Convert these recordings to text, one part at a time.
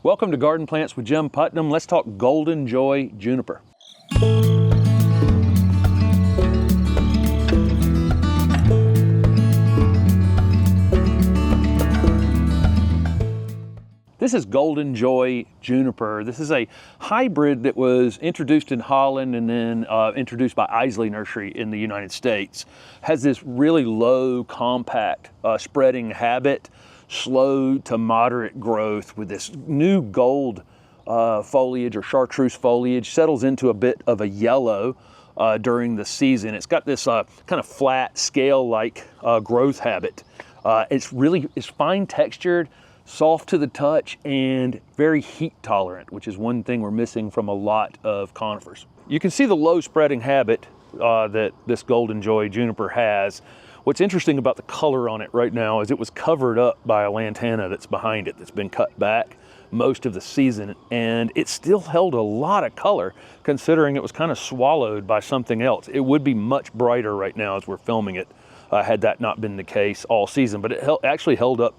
Welcome to Garden Plants with Jim Putnam. Let's talk Golden Joy Juniper. This is Golden Joy Juniper. This is a hybrid that was introduced in Holland and then introduced by Isley Nursery in the United States. Has this really low, compact spreading habit, slow to moderate growth with this new gold foliage or chartreuse foliage. Settles into a bit of a yellow during the season. It's got this kind of flat, scale-like growth habit. It's fine textured, soft to the touch, and very heat tolerant, which is one thing we're missing from a lot of conifers. You can see the low spreading habit that this Golden Joy Juniper has. What's interesting about the color on it right now is it was covered up by a lantana that's behind it that's been cut back most of the season, and it still held a lot of color considering it was kind of swallowed by something else. It would be much brighter right now as we're filming it had that not been the case all season, but it actually held up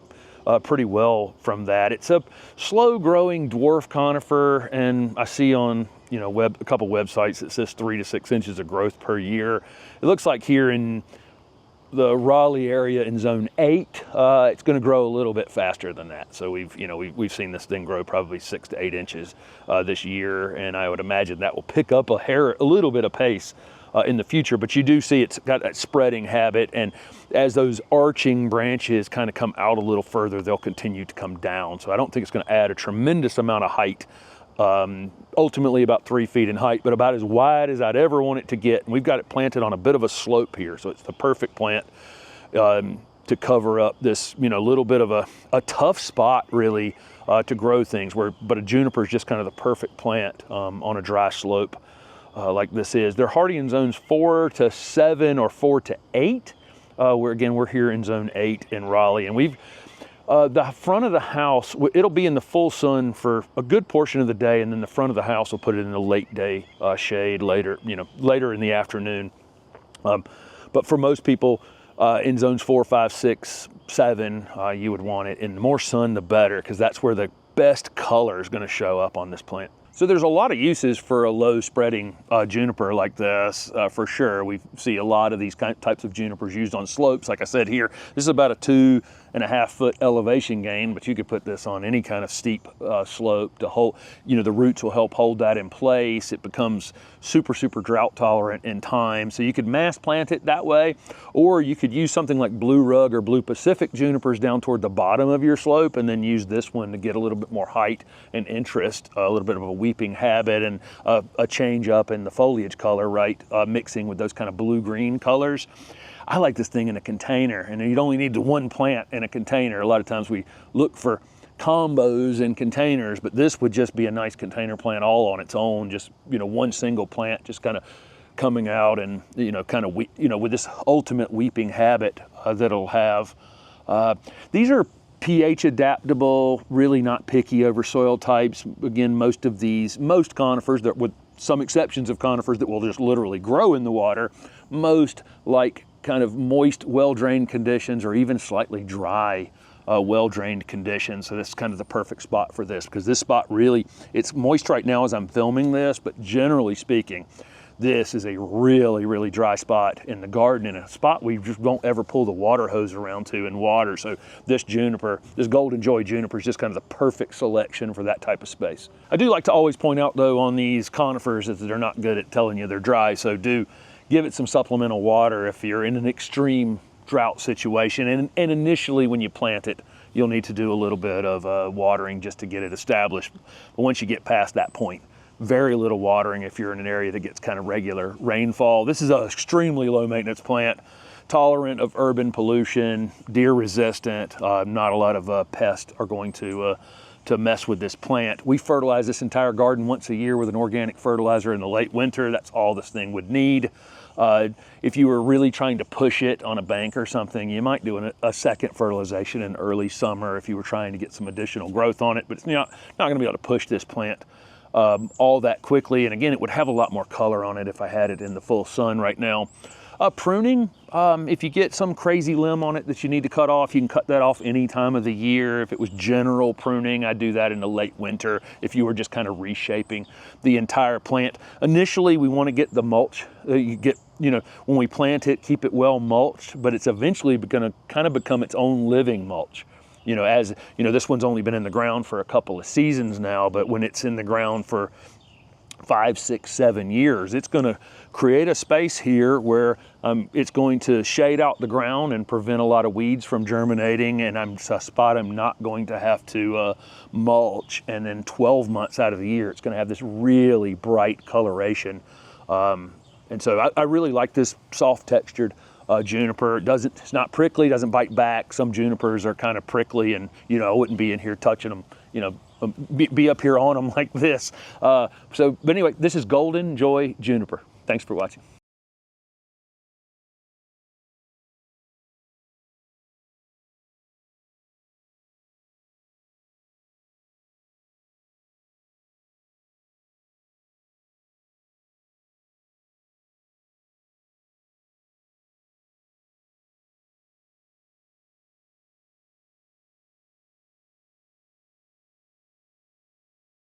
pretty well from that. It's a slow growing dwarf conifer, and I see on a couple websites it says 3 to 6 inches of growth per year. It looks like here in the Raleigh area in zone 8, it's going to grow a little bit faster than that. So we've seen this thing grow probably 6 to 8 inches this year, and I would imagine that will pick up a little bit of pace in the future. But you do see it's got that spreading habit, and as those arching branches kind of come out a little further, they'll continue to come down. So I don't think it's going to add a tremendous amount of height. Ultimately about 3 feet in height, but about as wide as I'd ever want it to get. And we've got it planted on a bit of a slope here, so it's the perfect plant to cover up this little bit of a tough spot really to grow things. But a juniper is just kind of the perfect plant on a dry slope like this is. They're hardy in zones 4 to 7 or 4 to 8. We're here in zone 8 in Raleigh, and we've the front of the house, it'll be in the full sun for a good portion of the day, and then the front of the house will put it in the late day shade later in the afternoon. But for most people in zones 4, 5, 6, 7, you would want it in more sun, the better, because that's where the best color is going to show up on this plant. So there's a lot of uses for a low spreading juniper like this, for sure. We see a lot of these types of junipers used on slopes. Like I said here, this is about a 2.5 foot elevation gain, but you could put this on any kind of steep slope to hold, the roots will help hold that in place. It becomes super drought tolerant in time. So you could mass plant it that way, or you could use something like blue rug or blue Pacific junipers down toward the bottom of your slope, and then use this one to get a little bit more height and interest, a little bit of a weeping habit, and a change up in the foliage color, right? Mixing with those kind of blue-green colors. I like this thing in a container, and you'd only need one plant in a container. A lot of times we look for combos in containers, but this would just be a nice container plant all on its own, just one single plant just kind of coming out, and with this ultimate weeping habit that it'll have. These are pH adaptable, really not picky over soil types. Again, most conifers, with some exceptions of conifers that will just literally grow in the water, most like kind of moist, well-drained conditions, or even slightly dry, well-drained conditions. So this is kind of the perfect spot for this, because this spot really, it's moist right now as I'm filming this, but generally speaking, this is a really dry spot in the garden, and a spot we just won't ever pull the water hose around to and water. So this Golden Joy Juniper is just kind of the perfect selection for that type of space. I do like to always point out though on these conifers that they're not good at telling you they're dry, so do give it some supplemental water if you're in an extreme drought situation. And initially when you plant it, you'll need to do a little bit of watering just to get it established. But once you get past that point, very little watering if you're in an area that gets kind of regular rainfall. This is an extremely low maintenance plant, tolerant of urban pollution, deer resistant. Not a lot of pests are going to mess with this plant. We fertilize this entire garden once a year with an organic fertilizer in the late winter. That's all this thing would need. If you were really trying to push it on a bank or something, you might do a second fertilization in early summer if you were trying to get some additional growth on it, but it's not going to be able to push this plant all that quickly. And again, it would have a lot more color on it if I had it in the full sun right now. Pruning, if you get some crazy limb on it that you need to cut off, you can cut that off any time of the year. If it was general pruning, I'd do that in the late winter if you were just kind of reshaping the entire plant. Initially, we want to get the mulch. When we plant it, keep it well mulched, but it's eventually going to kind of become its own living mulch. This one's only been in the ground for a couple of seasons now, but when it's in the ground for 5, 6, 7 years, it's going to create a space here where it's going to shade out the ground and prevent a lot of weeds from germinating, and a spot I'm not going to have to mulch. And then 12 months out of the year, it's going to have this really bright coloration. And so I really like this soft textured juniper. It's not prickly, doesn't bite back. Some junipers are kind of prickly, and I wouldn't be in here touching them, be up here on them like this. But anyway, this is Golden Joy Juniper. Thanks for watching.